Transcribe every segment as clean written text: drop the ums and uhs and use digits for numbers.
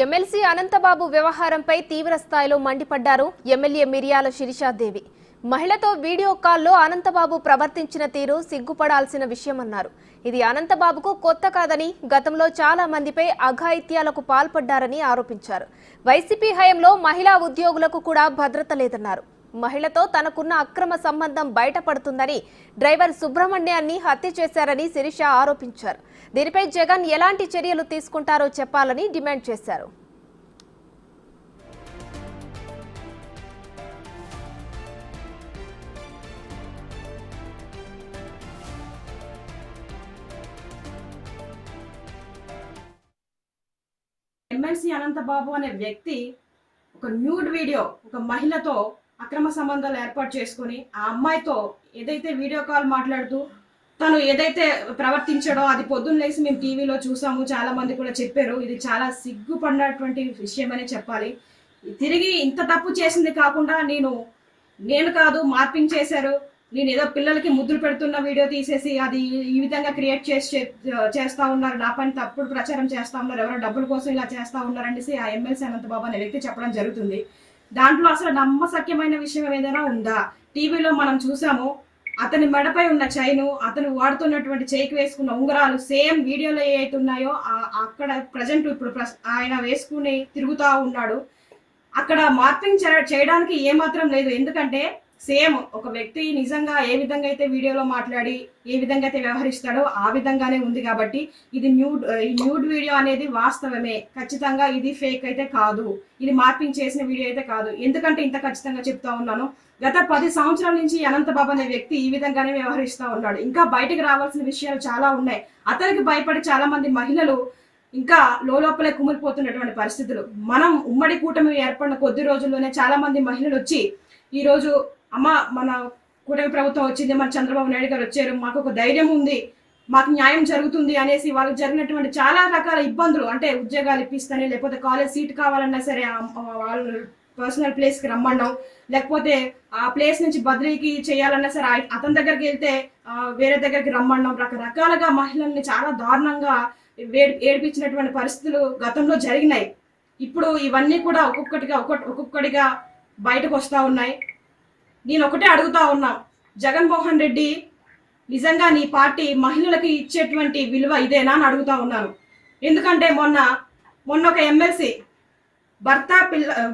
MLC Anantha Babu వ్యవహారంపై తీవ్ర స్థాయిలో మండిపడ్డారు ఎమ్మెల్యే మిర్యాల శిరీషాదేవి. మహిళతో వీడియో కాల్లో అనంతబాబు ప్రవర్తించిన తీరు సిగ్గుపడాల్సిన విషయమన్నారు. ఇది అనంతబాబుకు కొత్త కాదని, గతంలో చాలా మందిపై అఘాయిత్యాలకు పాల్పడ్డారని ఆరోపించారు. వైసీపీ హయాంలో మహిళా ఉద్యోగులకు కూడా భద్రత లేదన్నారు. మహిళతో తనకున్న అక్రమ సంబంధం బయటపడుతుందని, డ్రైవర్ సుబ్రహ్మణ్యాన్ని హత్య చేశారని శిరీష ఆరోపించారు. దీనిపై జగన్ ఎలాంటి చర్యలు తీసుకుంటారో చెప్పాలని డిమాండ్ చేశారు. ఎమ్మెల్సీ అనంతబాబు అనే వ్యక్తి ఒక న్యూడ్ వీడియో ఒక మహిళతో అక్రమ సంబంధాలు ఏర్పాటు చేసుకుని ఆ అమ్మాయితో ఏదైతే వీడియో కాల్ మాట్లాడుతూ తను ఏదైతే ప్రవర్తించాడో అది పొద్దున్న లేసి మేము టీవీలో చూసాము, చాలా మంది కూడా చెప్పారు. ఇది చాలా సిగ్గుపడినటువంటి విషయం అని చెప్పాలి. తిరిగి ఇంత తప్పు చేసింది కాకుండా నేను కాదు మార్పింగ్ చేశారు, నేను ఏదో పిల్లలకి ముద్దులు పెడుతున్న వీడియో తీసేసి అది ఈ విధంగా క్రియేట్ చేస్తా ఉన్నారు, నా పని తప్పుడు ప్రచారం చేస్తా ఉన్నారు, ఎవరో డబ్బుల కోసం ఇలా చేస్తా ఉన్నారనేసి ఆ ఎమ్మెల్సీ అనంతబాబు అనే వ్యక్తి చెప్పడం జరుగుతుంది. దాంట్లో అసలు నమ్మశక్యమైన విషయం ఏదైనా ఉందా? టీవీలో మనం చూసాము, అతని మెడపై ఉన్న చైను, అతను వాడుతున్నటువంటి చేయికి వేసుకున్న ఉంగరాలు సేమ్ వీడియోలో ఏవైతే ఉన్నాయో అక్కడ ప్రజెంట్ ఇప్పుడు ఆయన వేసుకుని తిరుగుతూ ఉన్నాడు. అక్కడ మార్పింగ్ చేయడానికి ఏమాత్రం లేదు. ఎందుకంటే సేమ్ ఒక వ్యక్తి నిజంగా ఏ విధంగా అయితే వీడియోలో మాట్లాడి ఏ విధంగా అయితే వ్యవహరిస్తాడో ఆ విధంగానే ఉంది. కాబట్టి ఇది న్యూడ్ వీడియో అనేది వాస్తవమే, ఖచ్చితంగా ఇది ఫేక్ అయితే కాదు, ఇది మార్పింగ్ చేసిన వీడియో అయితే కాదు. ఎందుకంటే ఇంత ఖచ్చితంగా చెప్తా ఉన్నాను, గత 10 సంవత్సరాల నుంచి అనంతబాబు అనే వ్యక్తి ఈ విధంగానే వ్యవహరిస్తూ ఉన్నాడు. ఇంకా బయటకు రావాల్సిన విషయాలు చాలా ఉన్నాయి. అతనికి భయపడి చాలా మంది మహిళలు ఇంకా లోపలే కుమిలిపోతున్నటువంటి పరిస్థితులు. మనం ఉమ్మడి కూటమి ఏర్పడిన కొద్ది రోజుల్లోనే చాలా మంది మహిళలు వచ్చి ఈరోజు అమ్మ మన కూటమి ప్రభుత్వం వచ్చింది, మన చంద్రబాబు నాయుడు గారు వచ్చారు, మాకు ఒక ధైర్యం ఉంది, మాకు న్యాయం జరుగుతుంది అనేసి వాళ్ళకి జరిగినటువంటి చాలా రకాల ఇబ్బందులు, అంటే ఉద్యోగాలు ఇప్పిస్తానే, లేకపోతే కాలేజ్ సీట్ కావాలన్నా సరే వాళ్ళు పర్సనల్ ప్లేస్కి రమ్మడం, లేకపోతే ఆ ప్లేస్ నుంచి బదిలీకి చేయాలన్నా సరే అతని దగ్గరికి వెళ్తే వేరే దగ్గరికి రమ్మడం, రకరకాలుగా మహిళల్ని చాలా దారుణంగా ఏడిపించినటువంటి పరిస్థితులు గతంలో జరిగినాయి. ఇప్పుడు ఇవన్నీ కూడా ఒక్కొక్కటిగా బయటకు వస్తూ ఉన్నాయి. నేను ఒకటే అడుగుతా ఉన్నా, జగన్మోహన్ రెడ్డి నిజంగా నీ పార్టీ మహిళలకి ఇచ్చేటువంటి విలువ ఇదేనా అని అడుగుతా ఉన్నాను. ఎందుకంటే మొన్న ఒక ఎమ్మెల్సీ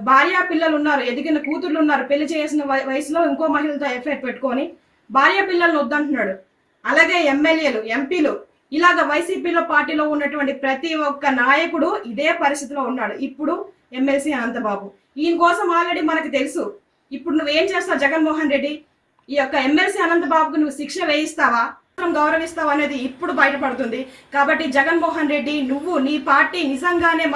భార్య పిల్లలు ఉన్నారు, ఎదిగిన కూతుర్లు ఉన్నారు, పెళ్లి చేసిన వయసులో ఇంకో మహిళలతో ఎఫ్ఐఆర్ పెట్టుకొని భార్య పిల్లలను వద్దంటున్నాడు. అలాగే ఎమ్మెల్యేలు, ఎంపీలు, ఇలాగ వైసీపీలో పార్టీలో ఉన్నటువంటి ప్రతి ఒక్క నాయకుడు ఇదే పరిస్థితిలో ఉన్నాడు. ఇప్పుడు ఎమ్మెల్సీ అనంతబాబు, ఈయన కోసం ఆల్రెడీ మనకు తెలుసు. ఇప్పుడు నువ్వేం చేస్తావు జగన్మోహన్ రెడ్డి? ఈ యొక్క ఎమ్మెల్సీ అనంతబాబుకు నువ్వు శిక్ష వేయిస్తావా, గౌరవిస్తావా అనేది ఇప్పుడు బయటపడుతుంది. కాబట్టి జగన్మోహన్ రెడ్డి, నువ్వు నీ పార్టీ నిజంగానే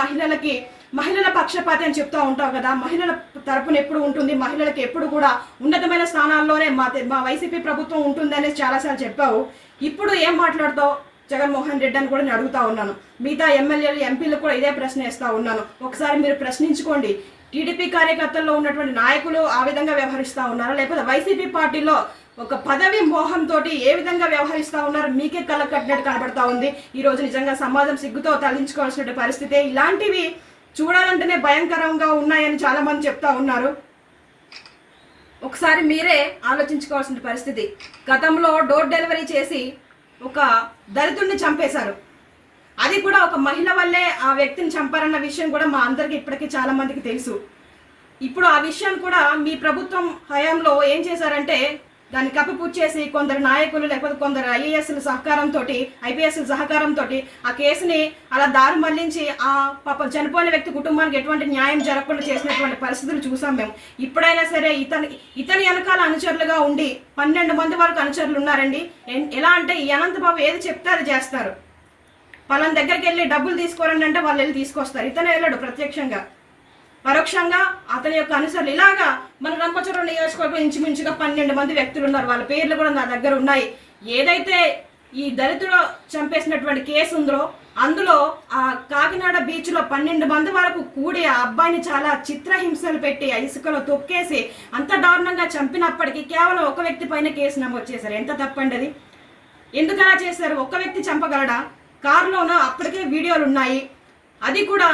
మహిళల పక్షపాతి అని చెప్తూ ఉంటావు కదా, మహిళల తరపున ఎప్పుడు ఉంటుంది, మహిళలకు ఎప్పుడు కూడా ఉన్నతమైన స్థానాల్లోనే మా వైసీపీ ప్రభుత్వం ఉంటుంది అనేది చాలాసార్లు చెప్పావు. ఇప్పుడు ఏం మాట్లాడతావు జగన్మోహన్ రెడ్డి అని కూడా నేను అడుగుతా ఉన్నాను. మిగతా ఎమ్మెల్యేలు, ఎంపీలు కూడా ఇదే ప్రశ్న వేస్తా ఉన్నాను. ఒకసారి మీరు ప్రశ్నించుకోండి. టీడీపీ కార్యకర్తల్లో ఉన్నటువంటి నాయకులు ఆ విధంగా వ్యవహరిస్తూ ఉన్నారా, లేకపోతే వైసీపీ పార్టీలో ఒక పదవి మోహంతో ఏ విధంగా వ్యవహరిస్తూ ఉన్నారు? మీకే కళ్ళ కట్టినట్టు కనబడతా ఉంది. ఈరోజు నిజంగా సమాజం సిగ్గుతో తరలించుకోవాల్సిన పరిస్థితి. ఇలాంటివి చూడాలంటేనే భయంకరంగా ఉన్నాయని చాలా మంది చెప్తా ఉన్నారు. ఒకసారి మీరే ఆలోచించుకోవాల్సిన పరిస్థితి. గతంలో డోర్ డెలివరీ చేసి ఒక దళితుడిని చంపేశారు. అది కూడా ఒక మహిళ వల్లే ఆ వ్యక్తిని చంపారన్న విషయం కూడా మా అందరికి ఇప్పటికీ చాలా మందికి తెలుసు. ఇప్పుడు ఆ విషయాన్ని కూడా మీ ప్రభుత్వం హయాంలో ఏం చేశారంటే దాన్ని కప్పిపుచ్చేసి కొందరు నాయకులు, లేకపోతే కొందరు ఐఏఎస్ల సహకారంతో, ఐపీఎస్ల సహకారంతో ఆ కేసుని అలా దారి మళ్లించి ఆ పాపం చనిపోయిన వ్యక్తి కుటుంబానికి ఎటువంటి న్యాయం జరగకుండా చేసినటువంటి పరిస్థితులు చూసాం మేము. ఇప్పుడైనా సరే ఇతని వెనకాల అనుచరులుగా ఉండి 12 మంది వరకు అనుచరులు ఉన్నారండి. ఎలా అంటే ఈ అనంతబాబు ఏది చెప్తే అది చేస్తారు. వాళ్ళని దగ్గరికి వెళ్ళి డబ్బులు తీసుకోరండి అంటే వాళ్ళు వెళ్ళి తీసుకొస్తారు. ఇతనే వెళ్ళాడు ప్రత్యక్షంగా, పరోక్షంగా అతని యొక్క అనుసరులు. ఇలాగా మన రంపచోడవరం నియోజకవర్గం ఇంచుమించుగా 12 మంది వ్యక్తులు ఉన్నారు. వాళ్ళ పేర్లు కూడా నా దగ్గర ఉన్నాయి. ఏదైతే ఈ దళితుడు చంపేసినటువంటి కేసు ఉందో అందులో ఆ కాకినాడ బీచ్లో 12 మంది వరకు కూడి ఆ అబ్బాయిని చాలా చిత్రహింసలు పెట్టి ఇసుకలో తొక్కేసి అంత దారుణంగా చంపినప్పటికీ కేవలం ఒక వ్యక్తి పైన కేసు నమోదు చేశారు. ఎంత తప్పండి అది? ఎందుకు అలా చేశారు? ఒక వ్యక్తి చంపగలడా? కారులోనూ అప్పటికే వీడియోలు ఉన్నాయి. అది కూడా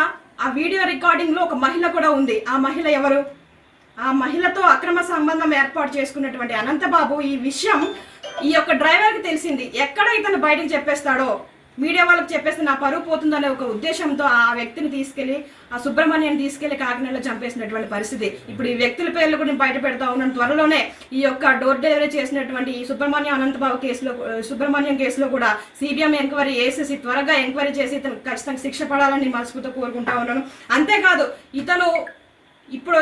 ఆ వీడియో రికార్డింగ్ లో ఒక మహిళ కూడా ఉంది. ఆ మహిళ ఎవరు? ఆ మహిళతో అక్రమ సంబంధం ఏర్పాటు చేసుకున్నటువంటి అనంతబాబు ఈ విషయం ఈ యొక్క డ్రైవర్కి తెలిసింది. ఎక్కడ ఇతను బయటకు చెప్పేస్తాడో, మీడియా వాళ్ళకి చెప్పేస్తే నా పరువు పోతుందనే ఒక ఉద్దేశంతో ఆ వ్యక్తిని తీసుకెళ్లి, ఆ సుబ్రహ్మణ్యాన్ని తీసుకెళ్లి కాకినాడలో చంపేసినటువంటి పరిస్థితి. ఇప్పుడు ఈ వ్యక్తుల పేర్లు కూడా బయట పెడతా ఉన్నాను. త్వరలోనే ఈ యొక్క డోర్ డెలివరీ చేసినటువంటి ఈ సుబ్రహ్మణ్యం కేసులో కూడా సిబిఎం ఎంక్వైరీ వేసేసి త్వరగా ఎంక్వైరీ చేసి ఇతను ఖచ్చితంగా శిక్ష పడాలని మనస్ఫూర్తిగా కోరుకుంటా ఉన్నాను. అంతేకాదు, ఇతను ఇప్పుడు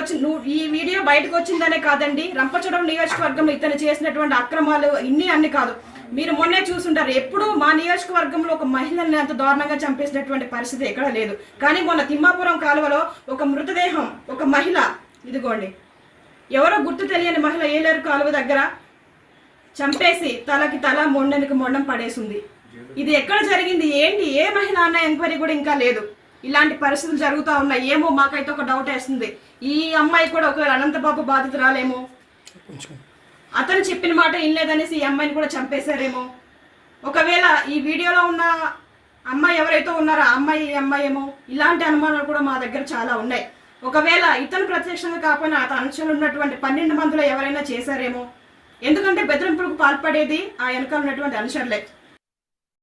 ఈ వీడియో బయటకు వచ్చిందనే కాదండి, రంపచోడవరం నియోజకవర్గంలో ఇతను చేసినటువంటి అక్రమాలు అన్ని కాదు. మీరు మొన్నే చూసుంటారు, ఎప్పుడూ మా నియోజకవర్గంలో ఒక మహిళల్ని అంత దారుణంగా చంపేసినటువంటి పరిస్థితి ఎక్కడా లేదు. కానీ మొన్న తిమ్మాపురం కాలువలో ఒక మృతదేహం, ఒక మహిళ, ఇదిగోండి ఎవరో గుర్తు తెలియని మహిళ ఏలేరు కాలువ దగ్గర చంపేసి తలకి తల మొండెనికి మొండం పడేసింది. ఇది ఎక్కడ జరిగింది, ఏంటి, ఏ మహిళ అన్న ఎంక్వైరీ కూడా ఇంకా లేదు. ఇలాంటి పరిస్థితులు జరుగుతూ ఉన్నాయి. ఏమో మాకైతే ఒక డౌట్ వేస్తుంది, ఈ అమ్మాయి కూడా ఒకవేళ అనంతబాబు బాధితురాలేమో, అతను చెప్పిన మాట వినలేదనేసి ఈ అమ్మాయిని కూడా చంపేశారేమో. ఒకవేళ ఈ వీడియోలో ఉన్న అమ్మాయి ఎవరైతే ఉన్నారో ఆ అమ్మాయి ఏమో. ఇలాంటి అనుమానాలు కూడా మా దగ్గర చాలా ఉన్నాయి. ఒకవేళ ఇతను ప్రత్యక్షంగా కాకపోయినా అతను అంశాలు ఉన్నటువంటి 12 మందిలో ఎవరైనా చేశారేమో. ఎందుకంటే బెదిరింపులకు పాల్పడేది ఆ వెనకాల ఉన్నటువంటి అనుచరులే.